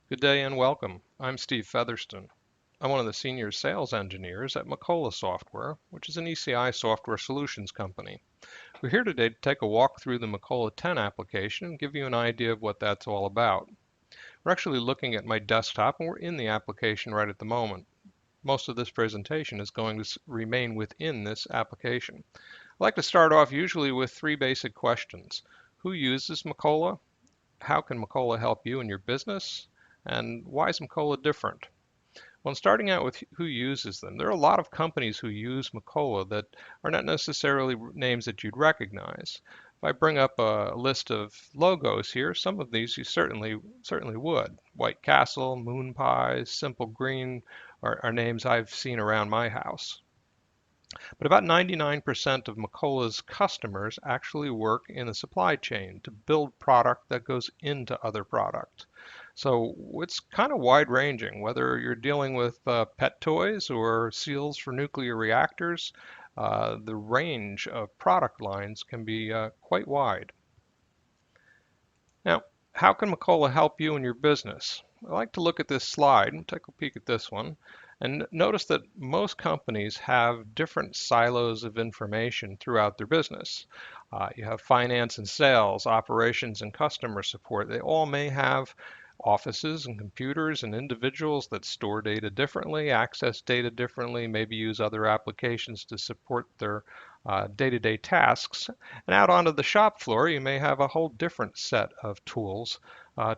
Good day and welcome. I'm Steve Featherston. I'm one of the senior sales engineers at Macola Software, which is an ECI software solutions company. We're here today to take a walk through the Macola 10 application and give you an idea of what that's all about. We're actually looking at my desktop and we're in the application right at the moment. Most of this presentation is going to remain within this application. I like to start off usually with three basic questions. Who uses Macola? How can Macola help you in your business? And why is Macola different? When starting out with who uses them, there are a lot of companies who use Macola that are not necessarily names that you'd recognize. If I bring up a list of logos here, some of these you certainly would. White Castle, Moon Pies, Simple Green are names I've seen around my house. But about 99% of Macola's customers actually work in the supply chain to build product that goes into other product. So it's kind of wide ranging, whether you're dealing with pet toys or seals for nuclear reactors, the range of product lines can be quite wide. Now, how can Macola help you in your business? I like to look at this slide and take a peek at this one and notice that most companies have different silos of information throughout their business. You have finance and sales, operations and customer support. They all may have offices and computers and individuals that store data differently, access data differently, maybe use other applications to support their day-to-day tasks. And out onto the shop floor, you may have a whole different set of tools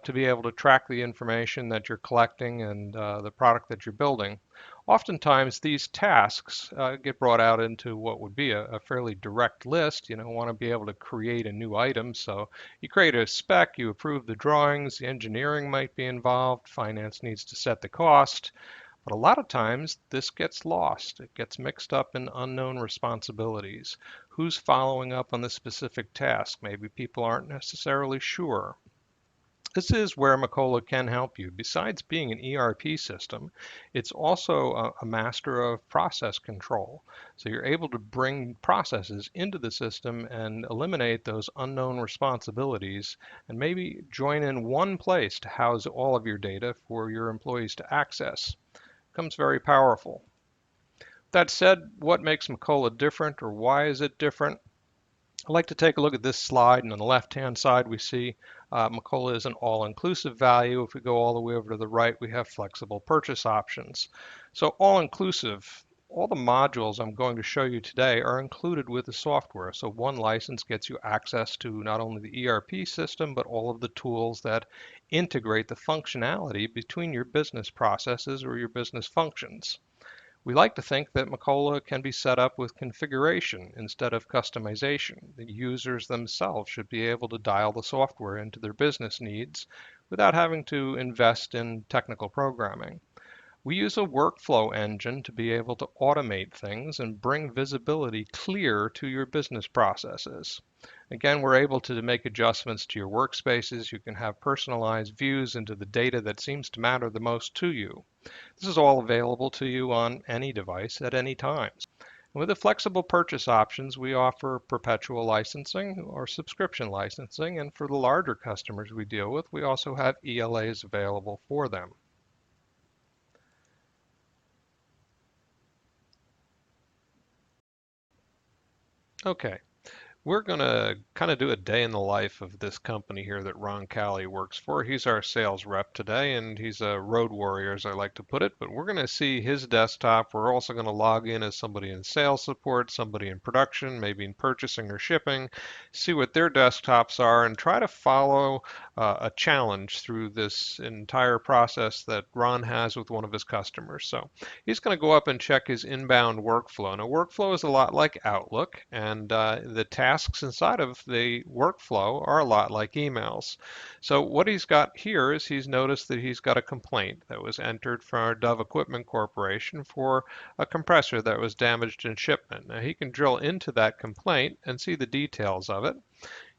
to be able to track the information that you're collecting and the product that you're building. Oftentimes, these tasks get brought out into what would be a fairly direct list. You know, want to be able to create a new item. So you create a spec, you approve the drawings, the engineering might be involved, finance needs to set the cost. But a lot of times this gets lost. It gets mixed up in unknown responsibilities. Who's following up on the specific task? Maybe people aren't necessarily sure. This is where Macola can help you. Besides being an ERP system, it's also a master of process control. So you're able to bring processes into the system and eliminate those unknown responsibilities and maybe join in one place to house all of your data for your employees to access. Becomes very powerful. That said, what makes Macola different or why is it different? I'd like to take a look at this slide, and on the left-hand side we see Macola is an all-inclusive value. If we go all the way over to the right, we have flexible purchase options. So all-inclusive, all the modules I'm going to show you today are included with the software. So one license gets you access to not only the ERP system, but all of the tools that integrate the functionality between your business processes or your business functions. We like to think that Macola can be set up with configuration instead of customization. The users themselves should be able to dial the software into their business needs without having to invest in technical programming. We use a workflow engine to be able to automate things and bring visibility clear to your business processes. Again, we're able to make adjustments to your workspaces. You can have personalized views into the data that seems to matter the most to you. This is all available to you on any device at any time. With the flexible purchase options, we offer perpetual licensing or subscription licensing, and for the larger customers we deal with, we also have ELAs available for them. Okay, we're going to kind of do a day in the life of this company here that Ron Calley works for. He's our sales rep today, and he's a road warrior, as I like to put it. But we're going to see his desktop. We're also going to log in as somebody in sales support, somebody in production, maybe in purchasing or shipping, see what their desktops are, and try to follow a challenge through this entire process that Ron has with one of his customers. So he's going to go up and check his inbound workflow. Now, workflow is a lot like Outlook, and the tasks inside of the workflow are a lot like emails. So what he's got here is he's noticed that he's got a complaint that was entered from our Dove Equipment Corporation for a compressor that was damaged in shipment. Now, he can drill into that complaint and see the details of it.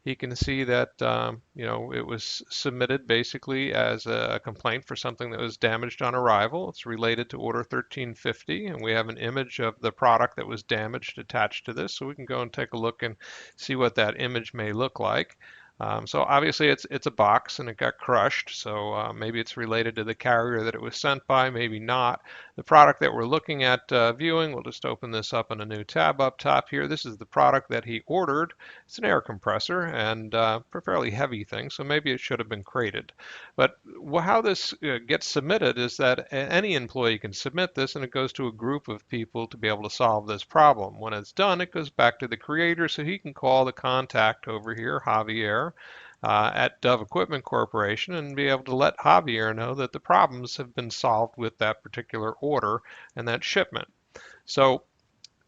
He can see that it was submitted basically as a complaint for something that was damaged on arrival. It's related to order 1350, and we have an image of the product that was damaged attached to this, so we can go and take a look and see what that image may look like. So obviously it's a box and it got crushed. So maybe it's related to the carrier that it was sent by, maybe not. The product that we're looking at viewing, we'll just open this up in a new tab up top here. This is the product that he ordered. It's an air compressor and a fairly heavy thing, so maybe it should have been crated. But how this gets submitted is that any employee can submit this, and it goes to a group of people to be able to solve this problem. When it's done, it goes back to the creator, so he can call the contact over here, Javier, at Dove Equipment Corporation, and be able to let Javier know that the problems have been solved with that particular order and that shipment. So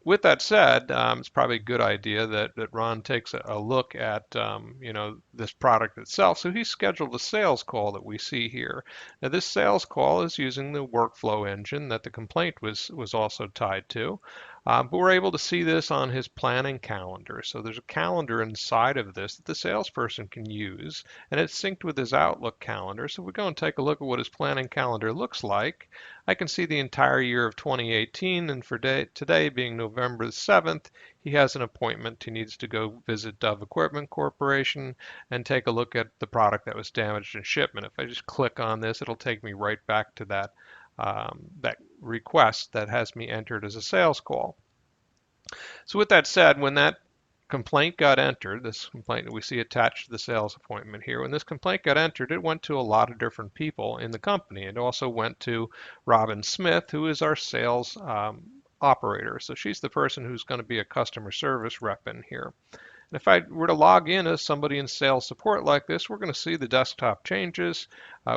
with that said, it's probably a good idea that Ron takes a look at this product itself. So he scheduled a sales call that we see here. Now this sales call is using the workflow engine that the complaint was also tied to. But we're able to see this on his planning calendar. So there's a calendar inside of this that the salesperson can use, and it's synced with his Outlook calendar. So if we go and take a look at what his planning calendar looks like, I can see the entire year of 2018, and for today being November the 7th, he has an appointment. He needs to go visit Dove Equipment Corporation and take a look at the product that was damaged in shipment. If I just click on this, it'll take me right back to that request that has me entered as a sales call. So with that said, when that complaint got entered, this complaint that we see attached to the sales appointment here, when this complaint got entered, it went to a lot of different people in the company. It also went to Robin Smith, who is our sales operator. So she's the person who's going to be a customer service rep in here. And if I were to log in as somebody in sales support like this, we're going to see the desktop changes.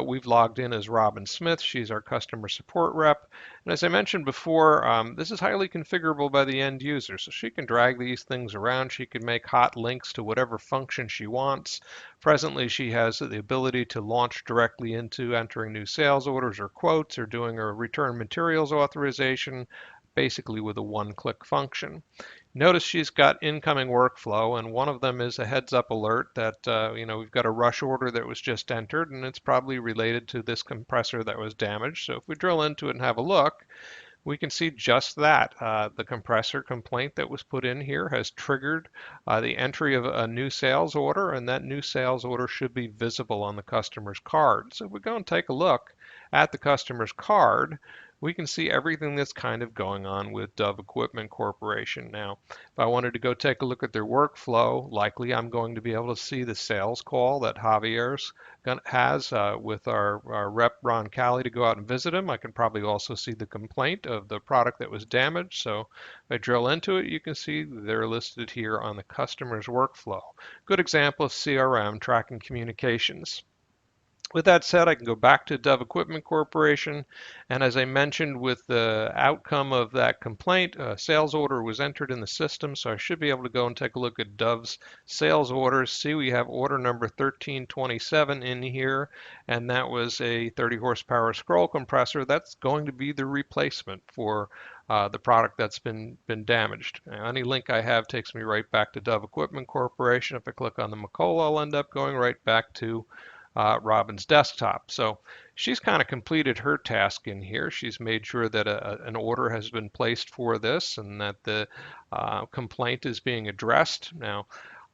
We've logged in as Robin Smith. She's our customer support rep. And as I mentioned before, this is highly configurable by the end user. So she can drag these things around. She can make hot links to whatever function she wants. Presently, she has the ability to launch directly into entering new sales orders or quotes or doing a return materials authorization, basically with a one-click function. Notice she's got incoming workflow, and one of them is a heads up alert that we've got a rush order that was just entered, and it's probably related to this compressor that was damaged. So if we drill into it and have a look, we can see just that. The compressor complaint that was put in here has triggered the entry of a new sales order, and that new sales order should be visible on the customer's card. So if we go and take a look at the customer's card, we can see everything that's kind of going on with Dove Equipment Corporation. Now, if I wanted to go take a look at their workflow, likely I'm going to be able to see the sales call that Javier's has with our rep Ron Cali to go out and visit him. I can probably also see the complaint of the product that was damaged. So if I drill into it, you can see they're listed here on the customer's workflow. Good example of CRM, tracking communications. With that said, I can go back to Dove Equipment Corporation, and as I mentioned, with the outcome of that complaint, a sales order was entered in the system, so I should be able to go and take a look at Dove's sales orders. See, we have order number 1327 in here, and that was a 30 horsepower scroll compressor. That's going to be the replacement for the product that's been damaged. Any link I have takes me right back to Dove Equipment Corporation. If I click on the Macola, I'll end up going right back to Robin's desktop. So she's kind of completed her task in here. She's made sure that an order has been placed for this and that the complaint is being addressed. Now,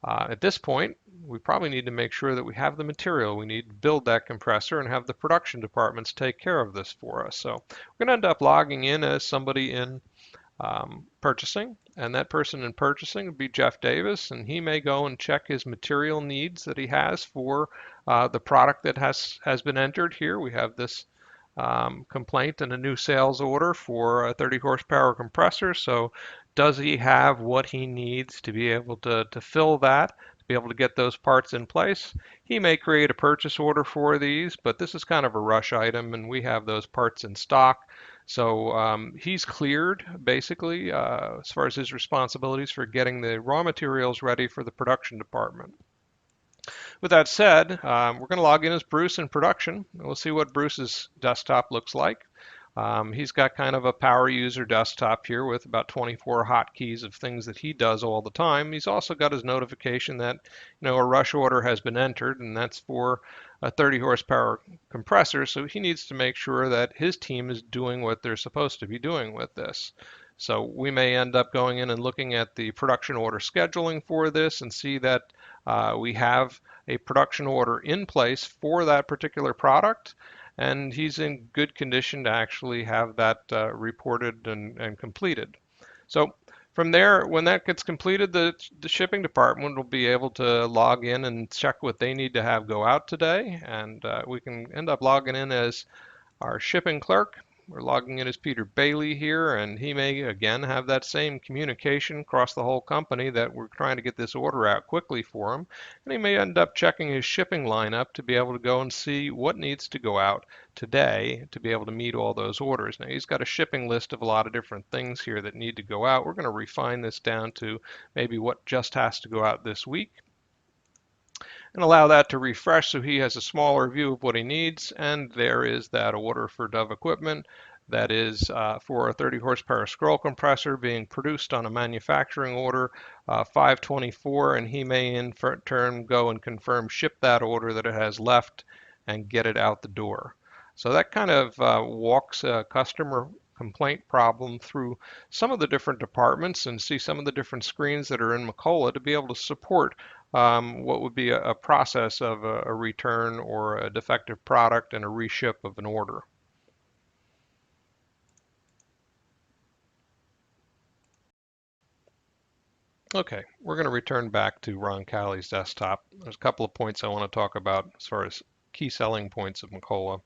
at this point, we probably need to make sure that we have the material. We need to build that compressor and have the production departments take care of this for us. So we're going to end up logging in as somebody in purchasing, and that person in purchasing would be Jeff Davis, and he may go and check his material needs that he has for the product that has been entered here. We have this complaint and a new sales order for a 30 horsepower compressor. So does he have what he needs to be able to fill that, to be able to get those parts in place? He may create a purchase order for these, but this is kind of a rush item and we have those parts in stock. So he's cleared basically as far as his responsibilities for getting the raw materials ready for the production department. With that said, we're going to log in as Bruce in production. We'll see what Bruce's desktop looks like. He's got kind of a power user desktop here with about 24 hotkeys of things that he does all the time. He's also got his notification that a rush order has been entered, and that's for a 30 horsepower compressor. So he needs to make sure that his team is doing what they're supposed to be doing with this. So we may end up going in and looking at the production order scheduling for this and see that we have a production order in place for that particular product, and he's in good condition to actually have that reported and completed. So from there, when that gets completed, the shipping department will be able to log in and check what they need to have go out today, and we can end up logging in as our shipping clerk. We're logging in as Peter Bailey here, and he may again have that same communication across the whole company that we're trying to get this order out quickly for him. And he may end up checking his shipping lineup to be able to go and see what needs to go out today to be able to meet all those orders. Now, he's got a shipping list of a lot of different things here that need to go out. We're going to refine this down to maybe what just has to go out this week and allow that to refresh so he has a smaller view of what he needs. And there is that order for Dove equipment. That is for a 30 horsepower scroll compressor being produced on a manufacturing order 524, and he may in turn go and confirm ship that order that it has left and get it out the door. So that kind of walks a customer complaint problem through some of the different departments and see some of the different screens that are in Macola to be able to support what would be a process of a return or a defective product and a reship of an order. Okay, we're going to return back to Ron Calley's desktop. There's a couple of points I want to talk about as far as key selling points of Macola.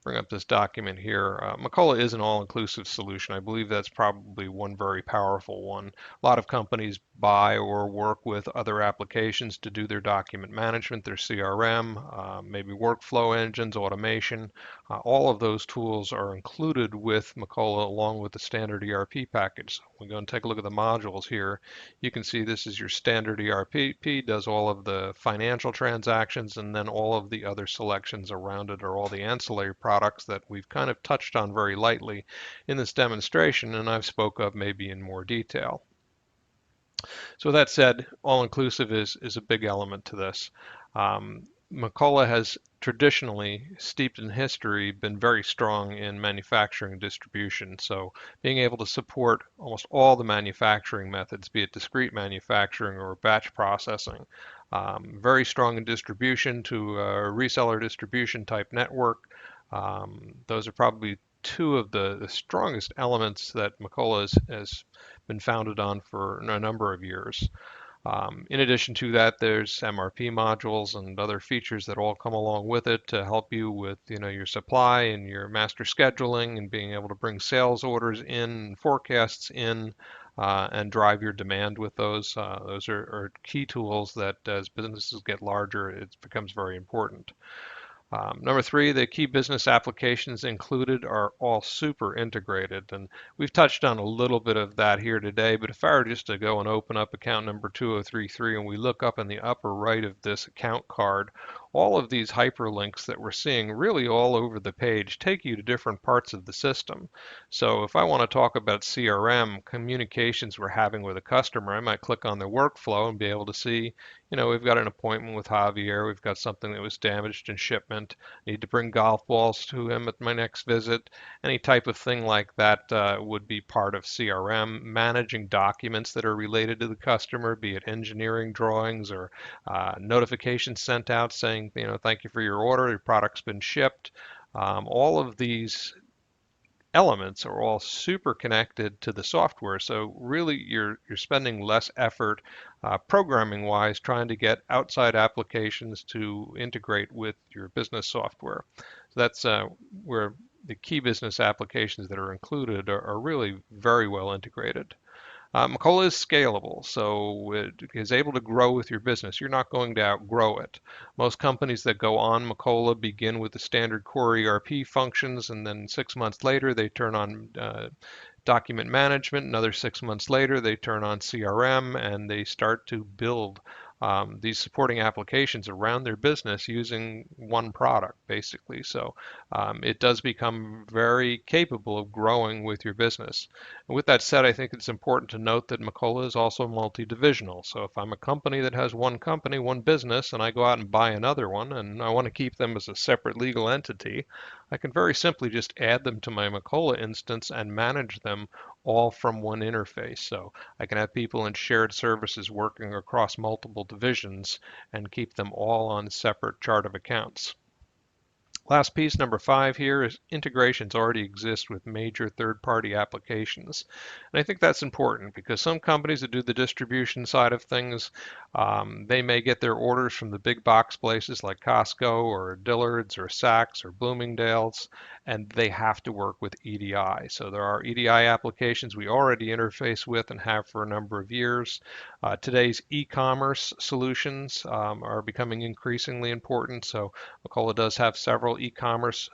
Bring up this document here. Macola is an all-inclusive solution. I believe that's probably one very powerful one. A lot of companies buy or work with other applications to do their document management, their CRM, maybe workflow engines, automation. All of those tools are included with Macola along with the standard ERP package. We go and take a look at the modules here. You can see this is your standard ERP, does all of the financial transactions, and then all of the other selections around it are all the ancillary products that we've kind of touched on very lightly in this demonstration, and I've spoke of maybe in more detail. So with that said, all-inclusive is a big element to this. Macola has traditionally, steeped in history, been very strong in manufacturing and distribution. So being able to support almost all the manufacturing methods, be it discrete manufacturing or batch processing. Very strong in distribution to a reseller distribution type network. Those are probably two of the strongest elements that Macola has been founded on for a number of years. In addition to that, there's MRP modules and other features that all come along with it to help you with, your supply and your master scheduling and being able to bring sales orders in, forecasts in, and drive your demand with those. Those are key tools that as businesses get larger, it becomes very important. Number three, the key business applications included are all super integrated. And we've touched on a little bit of that here today, but if I were just to go and open up account number 2033 and we look up in the upper right of this account card, all of these hyperlinks that we're seeing really all over the page take you to different parts of the system. So if I want to talk about CRM, communications we're having with a customer, I might click on the workflow and be able to see, we've got an appointment with Javier. We've got something that was damaged in shipment. Need to bring golf balls to him at my next visit. Any type of thing like that would be part of CRM. Managing documents that are related to the customer, be it engineering drawings or notifications sent out saying, thank you for your order. Your product's been shipped. All of these elements are all super connected to the software. So really you're spending less effort programming wise trying to get outside applications to integrate with your business software. So that's where the key business applications that are included are really very well integrated. Macola is scalable, so it is able to grow with your business. You're not going to outgrow it. Most companies that go on Macola begin with the standard core ERP functions, and then 6 months later they turn on document management. Another 6 months later they turn on CRM, and they start to build these supporting applications around their business using one product, basically. So it does become very capable of growing with your business. And with that said, I think it's important to note that Macola is also multi-divisional. So if I'm a company that has one company, one business, and I go out and buy another one, and I want to keep them as a separate legal entity, I can very simply just add them to my Macola instance and manage them all from one interface. So I can have people in shared services working across multiple divisions and keep them all on separate chart of accounts. Last piece, number 5 here, is integrations already exist with major third-party applications. And I think that's important because some companies that do the distribution side of things, they may get their orders from the big box places like Costco or Dillard's or Saks or Bloomingdale's, and they have to work with EDI. So there are EDI applications we already interface with and have for a number of years. Today's e-commerce solutions are becoming increasingly important. So Macola does have several e-commerce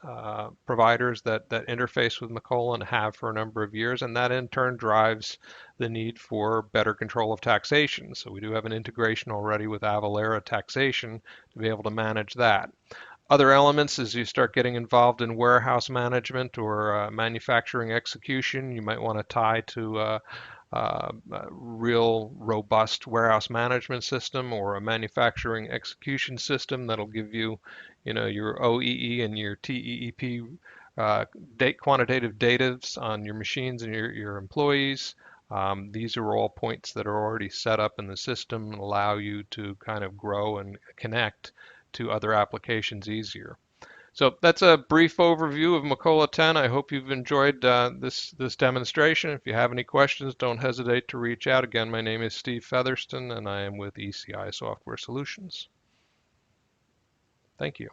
providers that interface with Macola and have for a number of years, and that in turn drives the need for better control of taxation. So we do have an integration already with Avalara taxation to be able to manage that. Other elements as you start getting involved in warehouse management or manufacturing execution, you might want to tie to a real robust warehouse management system or a manufacturing execution system that'll give you, your OEE and your TEEP quantitative data on your machines and your employees. These are all points that are already set up in the system and allow you to kind of grow and connect to other applications easier. So that's a brief overview of Macola 10. I hope you've enjoyed this demonstration. If you have any questions, don't hesitate to reach out. Again, my name is Steve Featherston, and I am with ECI Software Solutions. Thank you.